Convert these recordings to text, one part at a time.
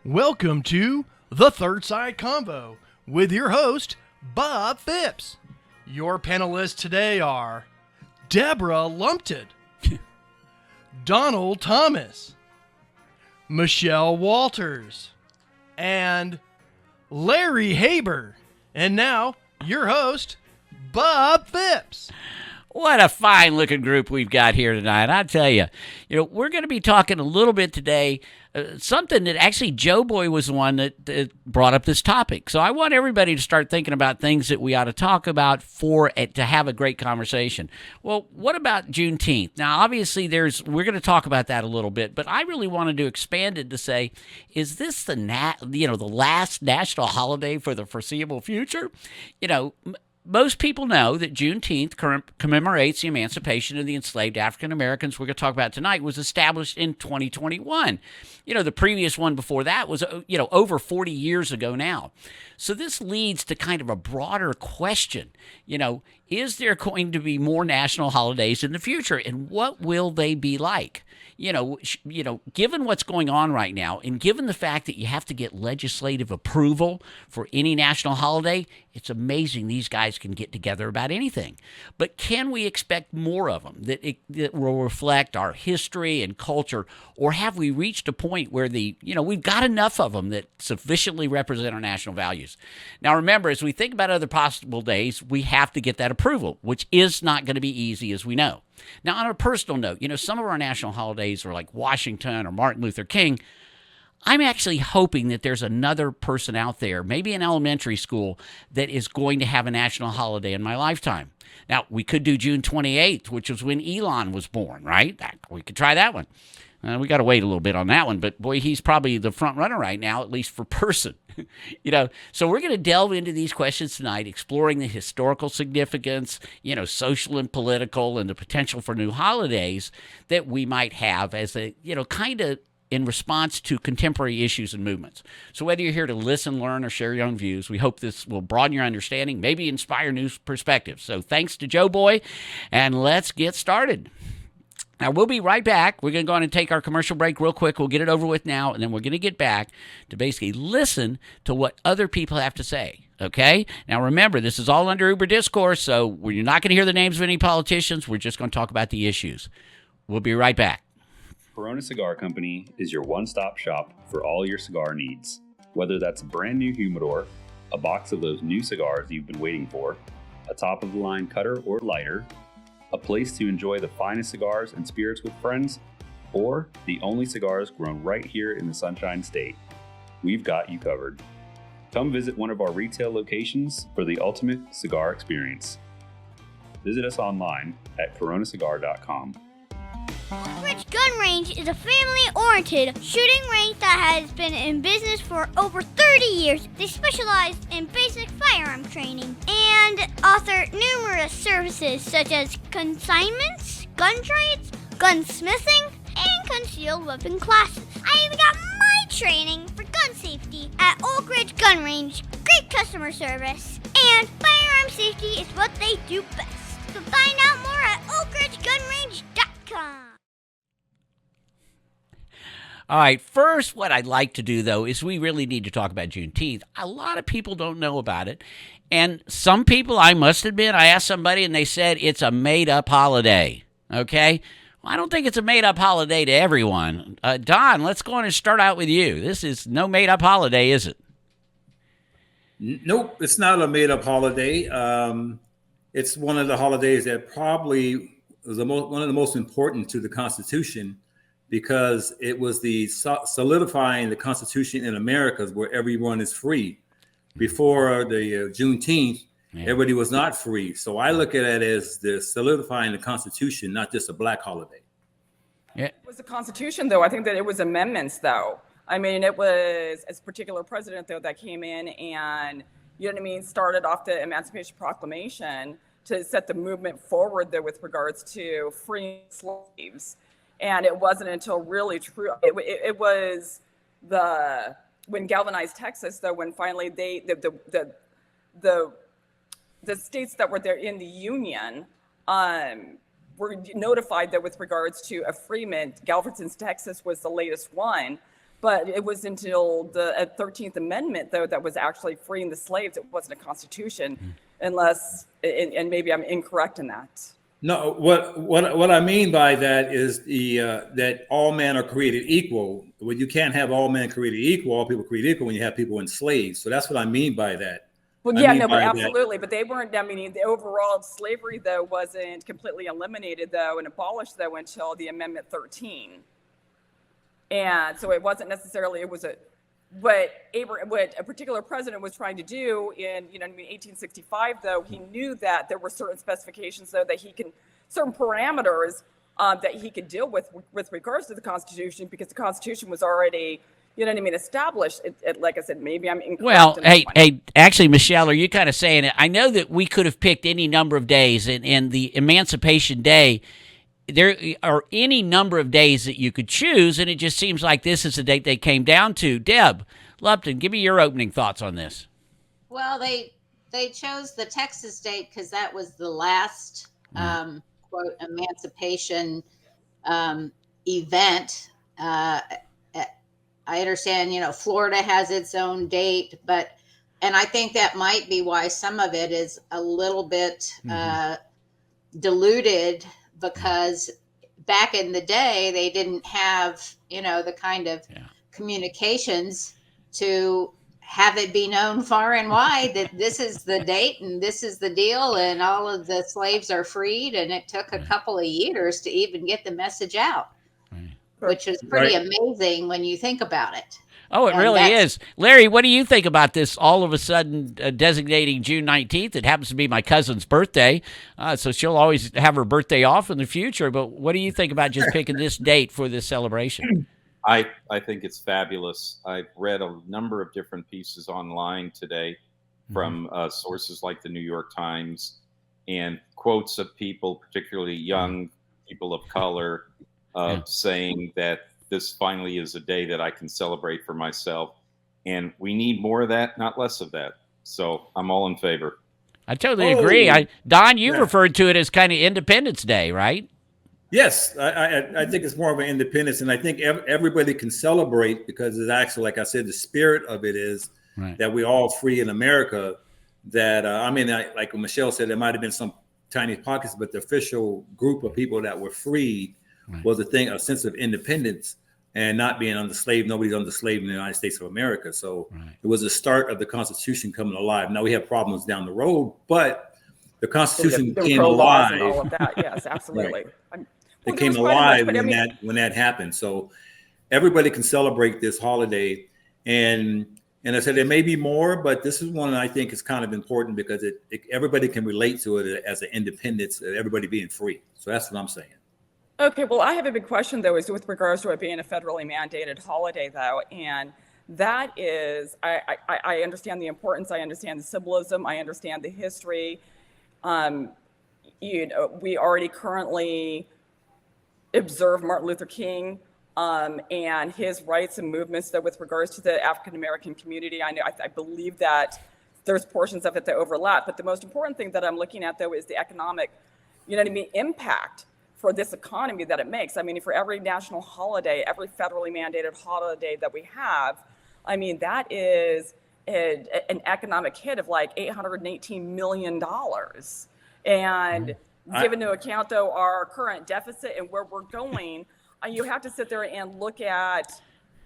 Welcome to the Third Side Convo with your host, Bob Phipps. Your panelists today are Deborah Lumpted, Donald Thomas, Michelle Walters, and Larry Haber. And now, your host, Bob Phipps. What a fine-looking group we've got here tonight. I tell you, we're going to be talking a little bit today, something that actually Joe Boy was the one that brought up this topic. So I want everybody to start thinking about things that we ought to talk about to have a great conversation. Well, what about Juneteenth? Now, obviously, we're going to talk about that a little bit, but I really wanted to expand it to say, is this the last national holiday for the foreseeable future? Most people know that Juneteenth commemorates the emancipation of the enslaved African Americans we're going to talk about tonight was established in 2021. The previous one before that was, over 40 years ago now. So this leads to kind of a broader question. Is there going to be more national holidays in the future, and what will they be like? Given what's going on right now, and given the fact that you have to get legislative approval for any national holiday, it's amazing these guys can get together about anything. But can we expect more of them that will reflect our history and culture, or have we reached a point where we've got enough of them that sufficiently represent our national values? Now, remember, as we think about other possible days, we have to get that approval, which is not going to be easy, as we know. Now, on a personal note, some of our national holidays are like Washington or Martin Luther King. I'm actually hoping that there's another person out there, maybe in elementary school, that is going to have a national holiday in my lifetime. Now, we could do June 28th, which was when Elon was born, right? We could try that one. We got to wait a little bit on that one, but boy, he's probably the front runner right now, at least for person. So we're going to delve into these questions tonight, exploring the historical significance, social and political, and the potential for new holidays that we might have as a, kind of in response to contemporary issues and movements. So whether you're here to listen, learn, or share your own views, we hope this will broaden your understanding, maybe inspire new perspectives. So thanks to Joe Boy, and let's get started. Now, we'll be right back. We're going to go on and take our commercial break real quick. We'll get it over with now, and then we're going to get back to basically listen to what other people have to say, okay? Now, remember, this is all under Uber Discourse, so you're not going to hear the names of any politicians. We're just going to talk about the issues. We'll be right back. Corona Cigar Company is your one-stop shop for all your cigar needs. Whether that's a brand new humidor, a box of those new cigars you've been waiting for, a top-of-the-line cutter or lighter, a place to enjoy the finest cigars and spirits with friends, or the only cigars grown right here in the Sunshine State, we've got you covered. Come visit one of our retail locations for the ultimate cigar experience. Visit us online at coronacigar.com. Oak Ridge Gun Range is a family-oriented shooting range that has been in business for over 30 years. They specialize in basic firearm training and offer numerous services such as consignments, gun trades, gunsmithing, and concealed weapon classes. I even got my training for gun safety at Oak Ridge Gun Range. Great customer service, and firearm safety is what they do best. So find out more at oakridgegunrange.com. All right, first, what I'd like to do, though, is we really need to talk about Juneteenth. A lot of people don't know about it. And some people, I must admit, I asked somebody and they said it's a made-up holiday, okay? Well, I don't think it's a made-up holiday to everyone. Don, let's go on and start out with you. This is no made-up holiday, is it? Nope, it's not a made-up holiday. It's one of the holidays that probably was one of the most important to the Constitution, because it was the solidifying the Constitution in America where everyone is free. Before the Juneteenth, everybody was not free. So I look at it as the solidifying the Constitution, not just a black holiday. Yeah. It was the Constitution, though. I think that it was amendments, though. I mean, it was a particular president, though, that came in and, started off the Emancipation Proclamation to set the movement forward, though, with regards to freeing slaves. And it wasn't until really true. It was when galvanized Texas, though, when finally the states that were there in the Union were notified that with regards to a freement, Galveston, Texas was the latest one, But it was until the 13th Amendment, though, that was actually freeing the slaves. It wasn't a constitution, unless, and maybe I'm incorrect in that. No, what I mean by that is that all men are created equal. Well, you can't have all men created equal, all people created equal when you have people enslaved. So that's what I mean by that. Well, yeah, no, but absolutely. But they weren't, I mean, the overall slavery, though, wasn't completely eliminated, though, and abolished, though, until the Amendment 13. And so it wasn't necessarily, it was what a particular president was trying to do in, 1865, though, he knew that there were certain specifications, though, that certain parameters that he could deal with regards to the Constitution, because the Constitution was already, established. Like I said, maybe I'm incorrect. Well, hey, actually, Michelle, are you kind of saying it? I know that we could have picked any number of days, and the Emancipation Day, there are any number of days that you could choose, and it just seems like this is the date they came down to. Deb Lupton, give me your opening thoughts on this. Well, they chose the Texas date because that was the last quote emancipation event. I understand, Florida has its own date, and I think that might be why some of it is a little bit diluted, because back in the day, they didn't have, the kind of communications to have it be known far and wide that this is the date and this is the deal and all of the slaves are freed. And it took a couple of years to even get the message out, which is pretty amazing when you think about it. Oh, it really is. Larry, what do you think about this all of a sudden designating June 19th? It happens to be my cousin's birthday, so she'll always have her birthday off in the future. But what do you think about just picking this date for this celebration? I think it's fabulous. I've read a number of different pieces online today from sources like the New York Times, and quotes of people, particularly young people of color, saying that this finally is a day that I can celebrate for myself. And we need more of that, not less of that. So I'm all in favor. I totally agree. Don, you referred to it as kind of Independence Day, right? Yes, I think it's more of an independence. And I think everybody can celebrate because it's actually, like I said, the spirit of it is that we're all free in America. That, like Michelle said, there might have been some tiny pockets, but the official group of people that were freed was a sense of independence and not being under slave. Nobody's under slave in the United States of America. So it was the start of the Constitution coming alive. Now we have problems down the road, but the Constitution came alive. And all of that. Yes, absolutely. It came alive when that happened. So everybody can celebrate this holiday. And I said there may be more, but this is one I think is kind of important because everybody can relate to it as an independence, everybody being free. So that's what I'm saying. Okay, well, I have a big question, though, is with regards to it being a federally mandated holiday, though. And that is, I understand the importance. I understand the symbolism. I understand the history. We already currently observe Martin Luther King and his rights and movements, though, with regards to the African-American community. I believe that there's portions of it that overlap. But the most important thing that I'm looking at, though, is the economic, impact for this economy that it makes. I mean, for every national holiday, every federally mandated holiday that we have, that is an economic hit of like $818 million. And given into account, though, our current deficit and where we're going, you have to sit there and look at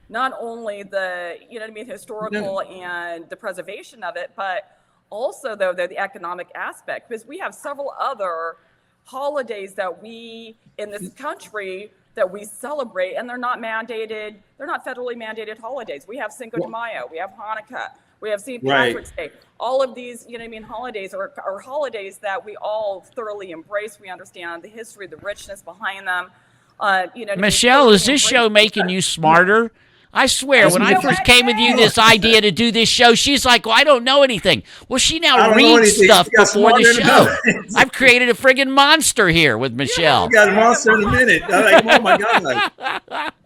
not only the, historical and the preservation of it, but also, though, the economic aspect, because we have several other holidays that we in this country that we celebrate, and they're not mandated, they're not federally mandated holidays. We have Cinco de Mayo, we have Hanukkah, we have St. Patrick's Day. All of these, holidays are holidays that we all thoroughly embrace. We understand the history, the richness behind them. Michelle, is this show making you smarter? I swear, when I first came with you this idea to do this show, she's like, well, I don't know anything. Well, she now reads stuff before the show. I've created a friggin' monster here with Michelle. You got a monster in a minute. I'm like, oh, my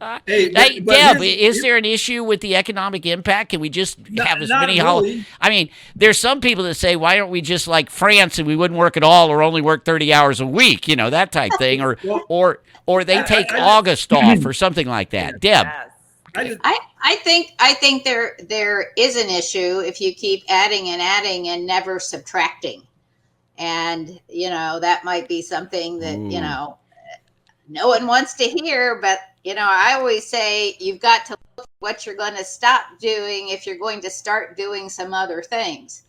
God. Hey, Deb, is there an issue with the economic impact? Can we just have as many holidays? I mean, there's some people that say, why aren't we just like France and we wouldn't work at all or only work 30 hours a week, that type thing. Or they take August off or something like that. Deb. I think there is an issue if you keep adding and never subtracting. And, that might be something that, no one wants to hear, but, I always say you've got to look at what you're going to stop doing if you're going to start doing some other things.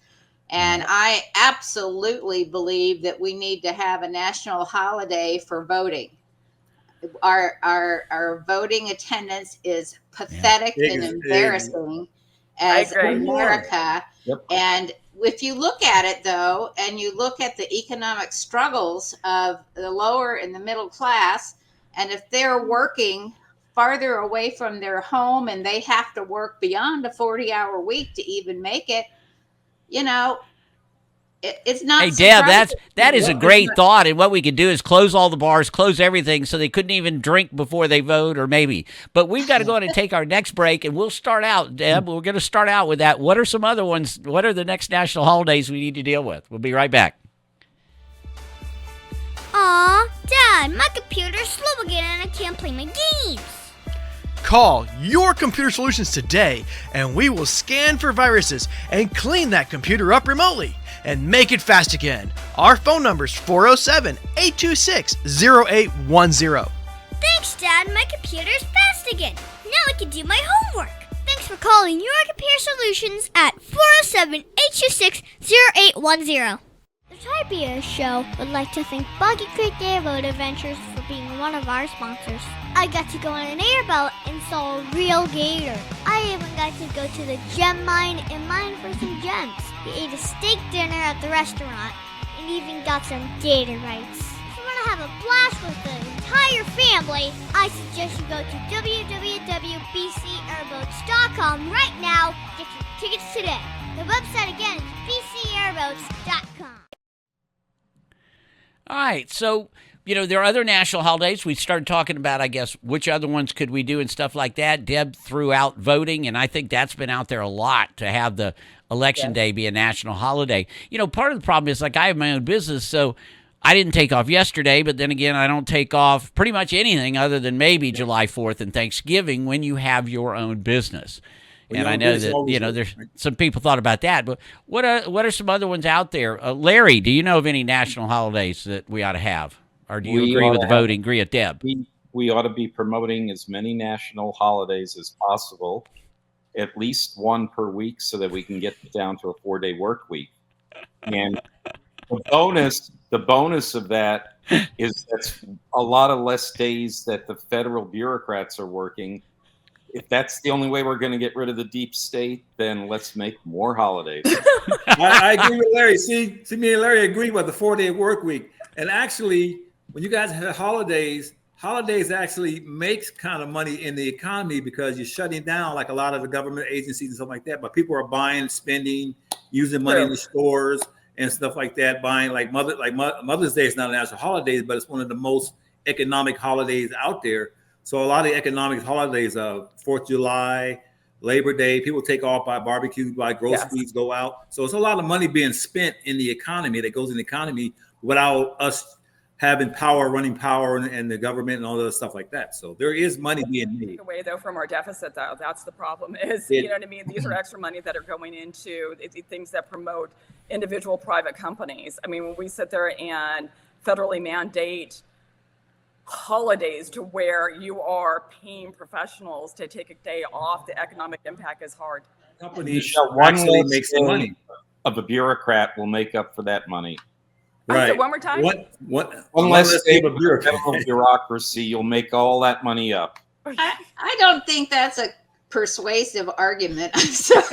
And I absolutely believe that we need to have a national holiday for voting. Our voting attendance is pathetic and embarrassing as America. Yep. And if you look at it, though, and you look at the economic struggles of the lower and the middle class, and if they're working farther away from their home and they have to work beyond a 40-hour week to even make it, it's not. Hey, Deb, that is a great thought. And what we could do is close all the bars, close everything, so they couldn't even drink before they vote, or maybe. But we've got to go on and take our next break, and we'll start out, Deb. We're going to start out with that. What are some other ones? What are the next national holidays we need to deal with? We'll be right back. Aw, Dad, my computer's slow again and I can't play my games. Call Your Computer Solutions today, and we will scan for viruses and clean that computer up remotely and make it fast again. Our phone number is 407-826-0810. Thanks, Dad. My computer's fast again. Now I can do my homework. Thanks for calling Your Computer Solutions at 407-826-0810. The Tibia Show would like to thank Boggy Creek Airboat Adventures for being one of our sponsors. I got to go on an airboat and saw a real gator. I even got to go to the gem mine and mine for some gems. We ate a steak dinner at the restaurant and even got some gator bites. If you want to have a blast with the entire family, I suggest you go to www.bcairboats.com right now. Get your tickets today. The website again is bcairboats.com. All right, so, there are other national holidays. We started talking about, I guess, which other ones could we do and stuff like that. Deb threw out voting, and I think that's been out there a lot to have the Election Day be a national holiday. Part of the problem is, like, I have my own business, so I didn't take off yesterday, but then again, I don't take off pretty much anything other than maybe July 4th and Thanksgiving when you have your own business. And I know that, there's some people thought about that, but what are some other ones out there? Larry, do you know of any national holidays that we ought to have? Or do you agree with the voting? Agree with Deb? We ought to be promoting as many national holidays as possible, at least one per week, so that we can get down to a 4-day work week. And the bonus of that is that's a lot of less days that the federal bureaucrats are working. If that's the only way we're going to get rid of the deep state, then let's make more holidays. I agree with Larry. See, me and Larry agree about the 4-day work week. And actually, when you guys have holidays actually makes kind of money in the economy because you're shutting down like a lot of the government agencies and stuff like that. But people are buying, spending, using money in the stores and stuff like that. Buying Mother's Day is not a national holiday, but it's one of the most economic holidays out there. So a lot of economic holidays, 4th of July, Labor Day, people take off, buy barbecue, buy groceries, go out. So it's a lot of money being spent in the economy that goes in the economy without us having running power and the government and all that stuff like that. So there is money being made. Away though from our deficit, though, that's the problem. You know what I mean? These are extra money that are going into things that promote individual private companies. I mean, when we sit there and federally mandate holidays to where you are paying professionals to take a day off, the economic impact is hard. Companies actually make some money. Of a bureaucrat will make up for that money. Right. One more time. One less day of bureaucracy, you'll make all that money up. I don't think that's a persuasive argument. I'm sorry.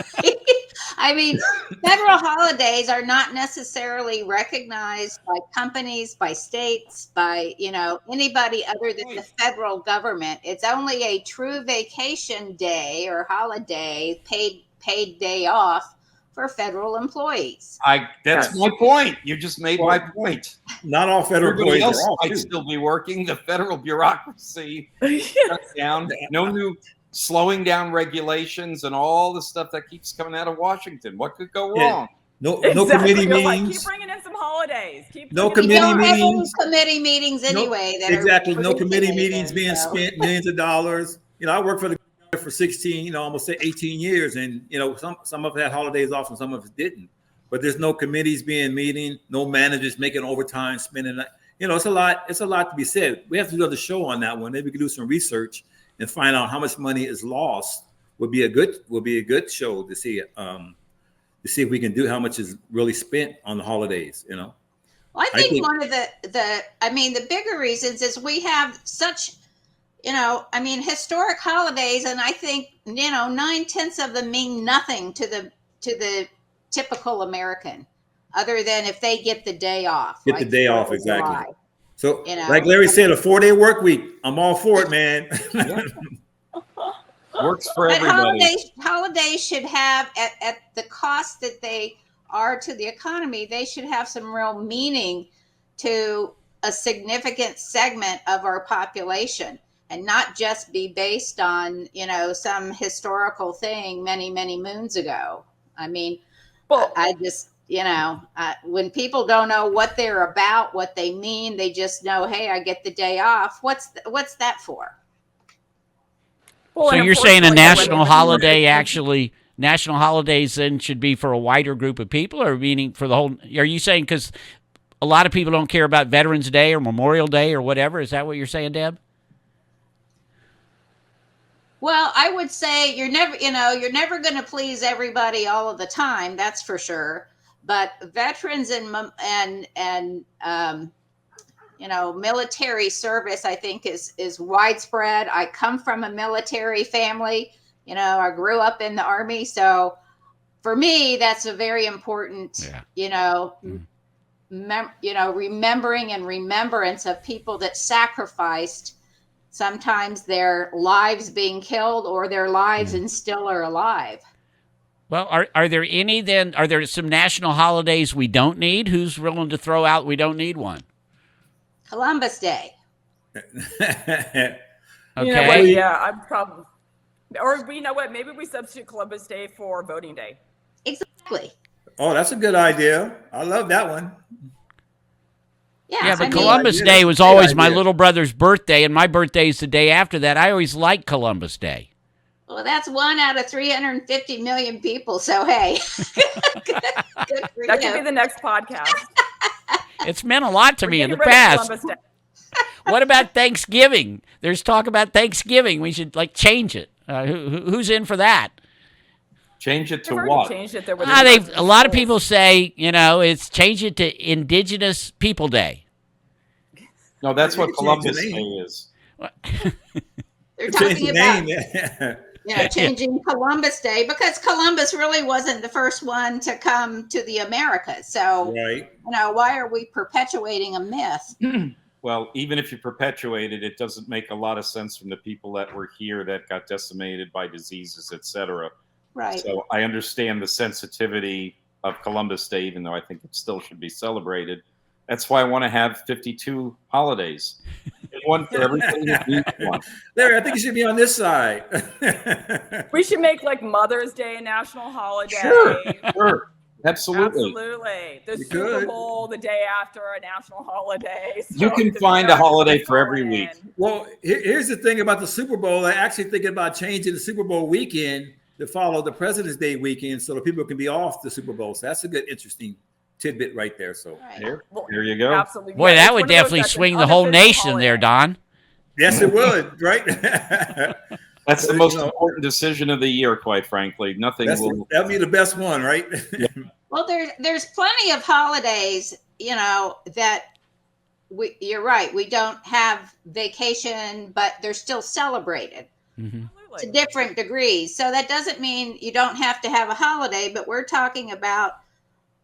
I mean, federal holidays are not necessarily recognized by companies, by states, by, anybody other than the federal government. It's only a true vacation day or holiday, paid day off for federal employees. That's my point. You just made my point. Not all federal employees else are off, might still be working. The federal bureaucracy shuts down. No new slowing down regulations and all the stuff that keeps coming out of Washington. What could go wrong? No committee meetings. Keep bringing in some holidays. No committee meetings. Committee meetings anyway. No committee meetings being spent, millions of dollars. I work for the for 16, almost 18 years, and some of us had holidays off and some of us didn't. But there's no committees being meeting, no managers making overtime, spending. It's a lot. It's a lot to be said. We have to do another show on that one. Maybe we could do some research and find out how much money is lost. Would be a good show to see if we can do how much is really spent on the holidays. Well, I think one of the bigger reasons is we have such, historic holidays, and I think 9/10 of them mean nothing to the typical American, other than if they get the day off. Get the day off, exactly. July. So, like Larry said, a 4-day work week. I'm all for it, man. Works for everybody. Holidays should have, at the cost that they are to the economy, they should have some real meaning to a significant segment of our population, and not just be based on, some historical thing many, many moons ago. I mean, I just, when people don't know what they're about, what they mean, they just know, hey, I get the day off. What's that for? Well, so you're saying a national holiday national holidays then should be for a wider group of people, or meaning for the whole? Are you saying because a lot of people don't care about Veterans Day or Memorial Day or whatever? Is that what you're saying, Deb? Well, I would say you're never going to please everybody all of the time. That's for sure. But veterans and military service, I think is widespread. I come from a military family. I grew up in the Army. So for me, that's a very important, remembering and remembrance of people that sacrificed, sometimes their lives being killed or their lives and still are alive. Well, are there any then? Are there some national holidays we don't need? Who's willing to throw out we don't need one? Columbus Day. Okay. Yeah, I'm probably. Or you know what? Maybe we substitute Columbus Day for voting day. Exactly. Oh, that's a good idea. I love that one. Yeah, but Columbus Day was always my little brother's birthday, and my birthday is the day after that. I always liked Columbus Day. Well, that's 1 out of 350 million people. So, hey. Good for that could be the next podcast. It's meant a lot to me in the past. What about Thanksgiving? There's talk about Thanksgiving. We should change it. Who's in for that? Change it to what? A lot of people say, it's change it to Indigenous People Day. No, that's what Columbus Day is. They're talking about changing Columbus Day, because Columbus really wasn't the first one to come to the Americas. So, why are we perpetuating a myth? Well, even if you perpetuate it, it doesn't make a lot of sense from the people that were here that got decimated by diseases, etc. Right. So I understand the sensitivity of Columbus Day, even though I think it still should be celebrated. That's why I want to have 52 holidays. One for everything. Larry, I think you should be on this side. We should make Mother's Day a national holiday. Sure. Absolutely. The Super Bowl the day after a national holiday. So you can find a holiday for every week. Well, here's the thing about the Super Bowl. I actually thinking about changing the Super Bowl weekend to follow the President's Day weekend so that people can be off the Super Bowl. So that's a good, interesting tidbit right there. So there you go. Absolutely. Boy, that would definitely swing the whole nation there, Don. Yes, it would, right? That's the most important decision of the year, quite frankly. That'll be the best one, right? Yeah. Well, there's plenty of holidays, that you're right. We don't have vacation, but they're still celebrated to different degrees. So that doesn't mean you don't have to have a holiday, but we're talking about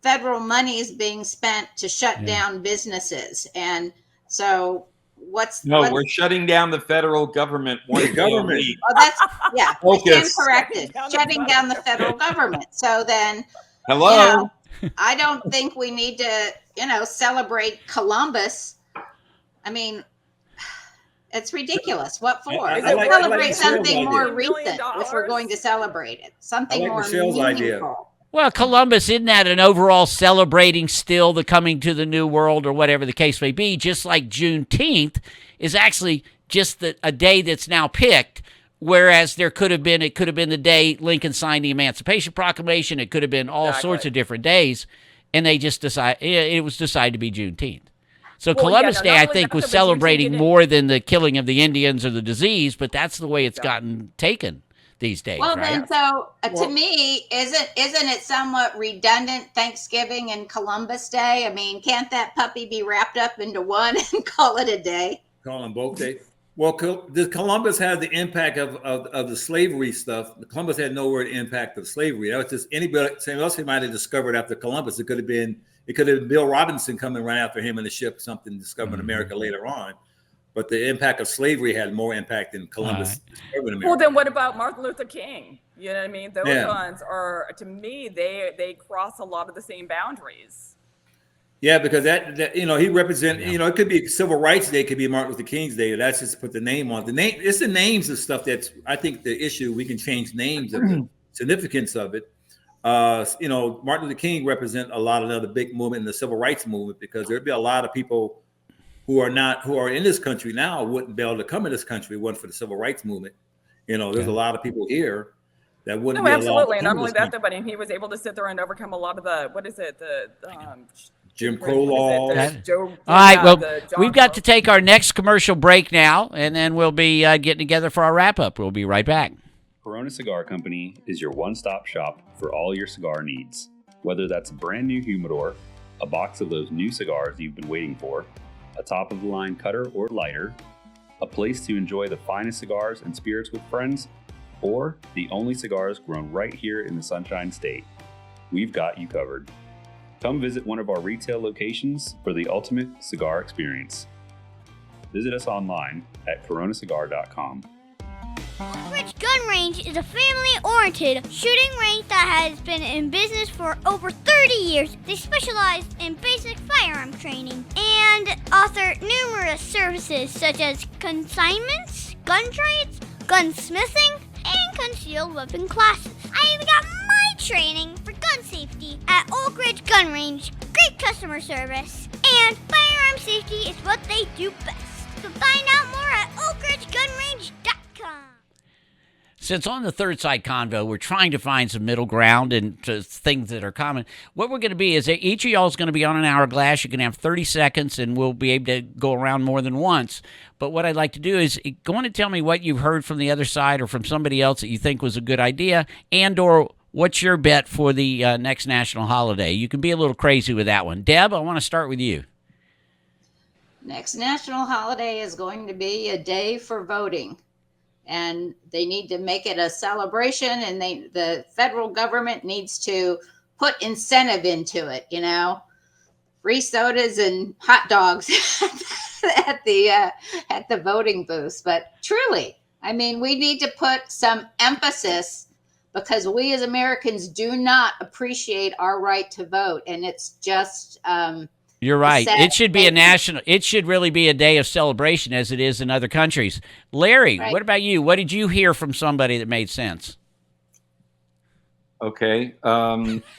federal monies being spent to shut down businesses. And so we're shutting down the federal government. Government. Oh, that's corrected. Shutting down the federal government. So then, hello. I don't think we need to, celebrate Columbus. I mean, it's ridiculous. What for? Celebrate something more recent if we're going to celebrate it. Something more meaningful. Idea. Well, Columbus, isn't that an overall celebrating still the coming to the new world or whatever the case may be, just like Juneteenth is actually just a day that's now picked Whereas it could have been the day Lincoln signed the Emancipation Proclamation. It could have been all sorts of different days, and they just it was decided to be Juneteenth. So Columbus Day, I think, was celebrating more than the killing of the Indians or the disease, but that's the way it's gotten taken these days. Well, right? then, to me, isn't it somewhat redundant, Thanksgiving and Columbus Day? I mean, can't that puppy be wrapped up into one and call it a day? Call them both days. Well, Columbus had the impact of the slavery stuff. Columbus had nowhere to impact of slavery. That was just anybody else he might have discovered after Columbus. It could have been Bill Robinson coming right after him in the ship, something discovering America later on. But the impact of slavery had more impact than Columbus discovering America. Well, then what about Martin Luther King? You know what I mean? Those ones are, to me, they cross a lot of the same boundaries. Yeah, because that he represents, it could be Civil Rights Day, it could be Martin Luther King's Day. That's just put the name on. It's the names of stuff that's, I think, the issue. We can change names of the significance of it. Martin Luther King represent a lot of the big movement in the civil rights movement, because there'd be a lot of people who are in this country now wouldn't be able to come in this country if it wasn't for the civil rights movement. There's a lot of people here that wouldn't be absolutely. And allowed not to only that, but he was able to sit there and overcome a lot of the Jim Crow laws. All right, well, we've got to take our next commercial break now, and then we'll be getting together for our wrap-up. We'll be right back. Corona Cigar Company is your one-stop shop for all your cigar needs. Whether that's a brand new humidor, a box of those new cigars you've been waiting for, a top-of-the-line cutter or lighter, a place to enjoy the finest cigars and spirits with friends, or the only cigars grown right here in the Sunshine State, we've got you covered. Come visit one of our retail locations for the ultimate cigar experience. Visit us online at coronacigar.com. Oak Ridge Gun Range is a family-oriented shooting range that has been in business for over 30 years. They specialize in basic firearm training and offer numerous services such as consignments, gun trades, gunsmithing, and concealed weapon classes. I even got my training for gun safety at Oak Ridge Gun Range. Great customer service, and firearm safety is what they do best. So find out more at oakridgegunrange.com. Since on the Third Side Convo, we're trying to find some middle ground and things that are common. What we're going to be is that each of y'all is going to be on an hourglass. You can have 30 seconds, and we'll be able to go around more than once. But what I'd like to do is go on and tell me what you've heard from the other side or from somebody else that you think was a good idea, and or what's your bet for the next national holiday. You can be a little crazy with that one. Deb, I want to start with you. Next national holiday is going to be a day for voting. And they need to make it a celebration, and the federal government needs to put incentive into it, free sodas and hot dogs at the voting booths. But truly, I mean, we need to put some emphasis, because we as Americans do not appreciate our right to vote. And it's just, you're right. It should be it should really be a day of celebration, as it is in other countries. Larry, What about you? What did you hear from somebody that made sense? Okay.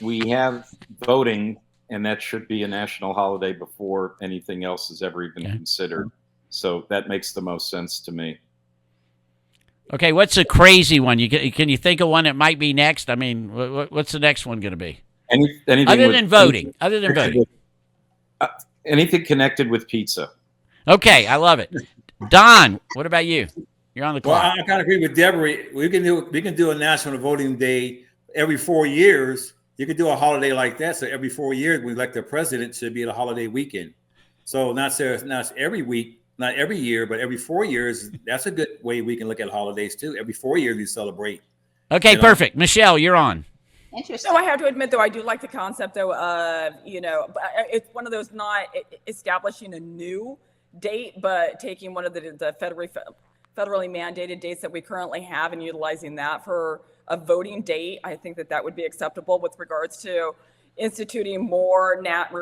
We have voting, and that should be a national holiday before anything else is ever even considered. So that makes the most sense to me. Okay, what's a crazy one? Can you think of one that might be next? I mean, what's the next one going to be? Anything other than voting. Anything connected with pizza. Okay, I love it. Don, what about you? You're on the clock. Well, I kind of agree with Deborah. We can do a national voting day every 4 years. You could do a holiday like that. So every 4 years, we elect a president, should be a holiday weekend. So not every week, not every year, but every 4 years. That's a good way we can look at holidays too. Every 4 years we celebrate. Okay, perfect. Michelle, you're on. Interesting. No, I have to admit, though, I do like the concept, though, of, it's one of those not establishing a new date, but taking one of the federally mandated dates that we currently have and utilizing that for a voting date. I think that would be acceptable with regards to instituting more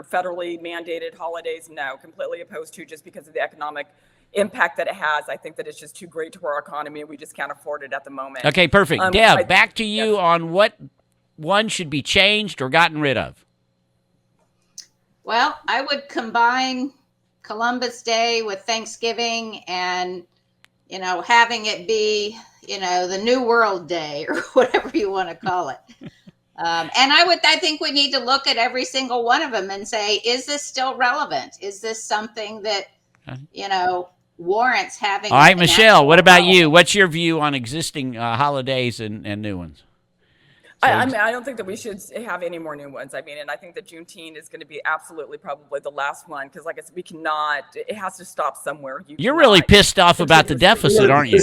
federally mandated holidays. No, completely opposed to, just because of the economic impact that it has. I think that it's just too great to our economy, and we just can't afford it at the moment. Okay, perfect. Deb, back to you on what one should be changed or gotten rid of. Well, I would combine Columbus Day with Thanksgiving, and having it be, the New World Day or whatever you want to call it. And I think we need to look at every single one of them and say, is this still relevant? Is this something that, warrants having? All right, an Michelle, actual what about holiday? you? What's your view on existing holidays and new ones? I mean, I don't think that we should have any more new ones. I mean, and I think that Juneteenth is going to be absolutely probably the last one because, like I said, we cannot. It has to stop somewhere. You're really pissed off about the deficit, aren't you?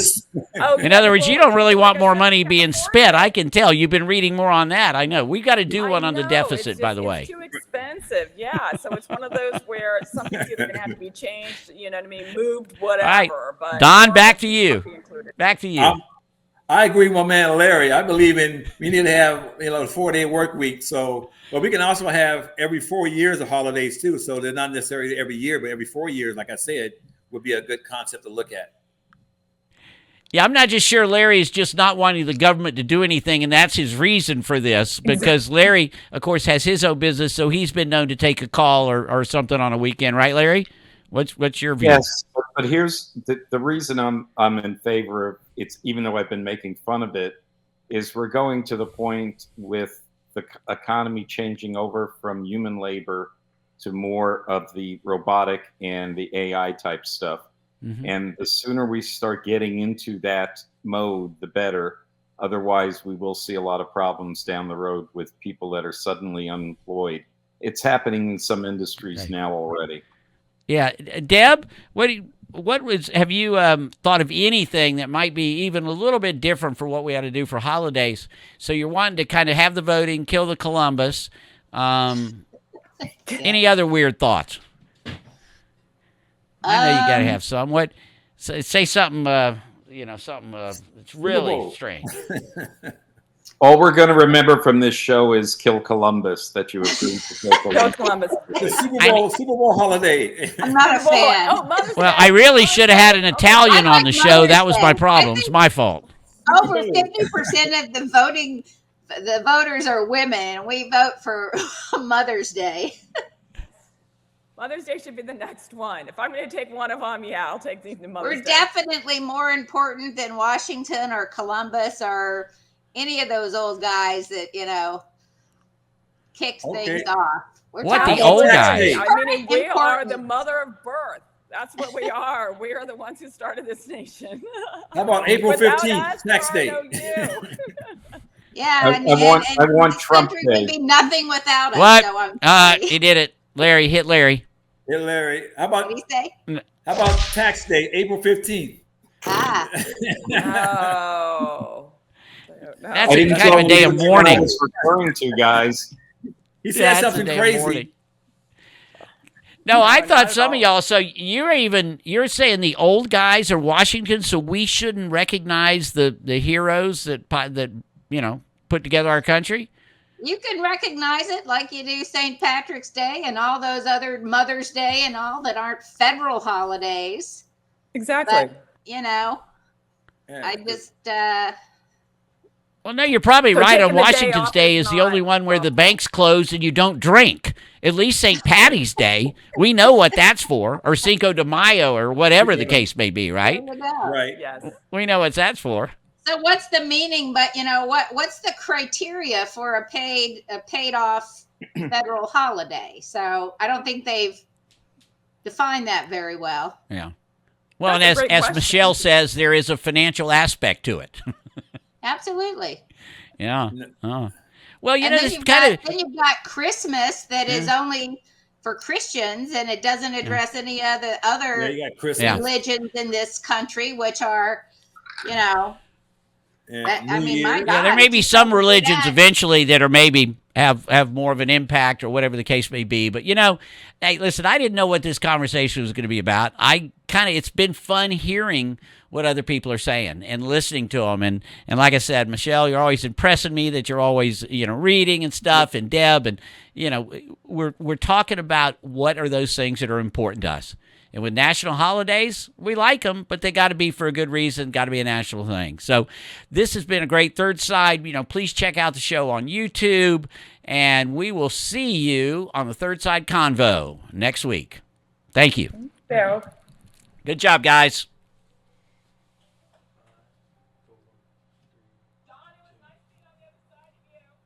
In other words, you don't really want more money being spent. I can tell. You've been reading more on that. I know. We got to do one on the deficit, by the way. It's too expensive. Yeah. So it's one of those where something's either going to have to be changed. You know what I mean? Moved, whatever. All right. But Don, back to you. Back to you. I agree with my man Larry. I believe we need to have a 4-day work week. So, but we can also have every 4 years of holidays too. So they're not necessarily every year, but every 4 years, like I said, would be a good concept to look at. Yeah, I'm not just sure Larry is just not wanting the government to do anything, and that's his reason for this. Because Larry, of course, has his own business, so he's been known to take a call or something on a weekend, right, Larry? What's your view? Yes, but here's the reason I'm in favor of it's, even though I've been making fun of it, is we're going to the point with the economy changing over from human labor to more of the robotic and the AI type stuff. Mm-hmm. And the sooner we start getting into that mode, the better. Otherwise, we will see a lot of problems down the road with people that are suddenly unemployed. It's happening in some industries now already. Yeah, Deb, have you thought of anything that might be even a little bit different for what we ought to do for holidays? So you're wanting to kind of have the voting, kill the Columbus. Any other weird thoughts? I know you got to have some. Say something. Something that's really strange. All we're going to remember from this show is Kill Columbus, that you agreed to kill Columbus. Kill Columbus. The Super Bowl holiday. I'm not a fan. Well, I really should have had an Italian on the show. That was my problem. It's my fault. Over 50% of the voters are women, and we vote for Mother's Day. Mother's Day should be the next one. If I'm going to take one of them, I'll take the Mother's Day. We're definitely more important than Washington or Columbus or any of those old guys that, kicked things off. What, the old guys? I mean, we are the mother of birth. That's what we are. We are the ones who started this nation. How about April 15th, next day? Yeah, I want Trump Day. Would be nothing without us. What? He did it. Larry, hit Larry. Hey, Larry. How about, what do you say? How about tax day, April 15th? Oh. That's kind of a day of mourning. I was referring to, guys. He said something crazy. No, I thought some of y'all. So you're saying the old guys are Washington, so we shouldn't recognize the heroes that put together our country. You can recognize it like you do St. Patrick's Day and all those other Mother's Day and all that aren't federal holidays. Exactly. But, I just. Well, no, you're probably right. On Washington's Day is the only one where the banks close and you don't drink. At least St. Patty's Day, we know what that's for, or Cinco de Mayo, or whatever the case may be, right? Right. Yes. We know what that's for. So what's the meaning? But what's the criteria for a paid off federal holiday? So I don't think they've defined that very well. Yeah. Well, and as Michelle says, there is a financial aspect to it. Absolutely. Yeah. Oh. Well, then you've got Christmas that is only for Christians, and it doesn't address any other religions in this country, which are, I mean, my God, there may be some religions eventually that are maybe have more of an impact or whatever the case may be. But, hey, listen, I didn't know what this conversation was going to be about. It's been fun hearing what other people are saying and listening to them. And like I said, Michelle, you're always impressing me that you're always, reading and stuff, and Deb, and, we're talking about what are those things that are important to us. And with national holidays, we like them, but they got to be for a good reason, got to be a national thing. So this has been a great Third Side. Please check out the show on YouTube, and we will see you on the Third Side Convo next week. Thank you. Thank you. Good job, guys.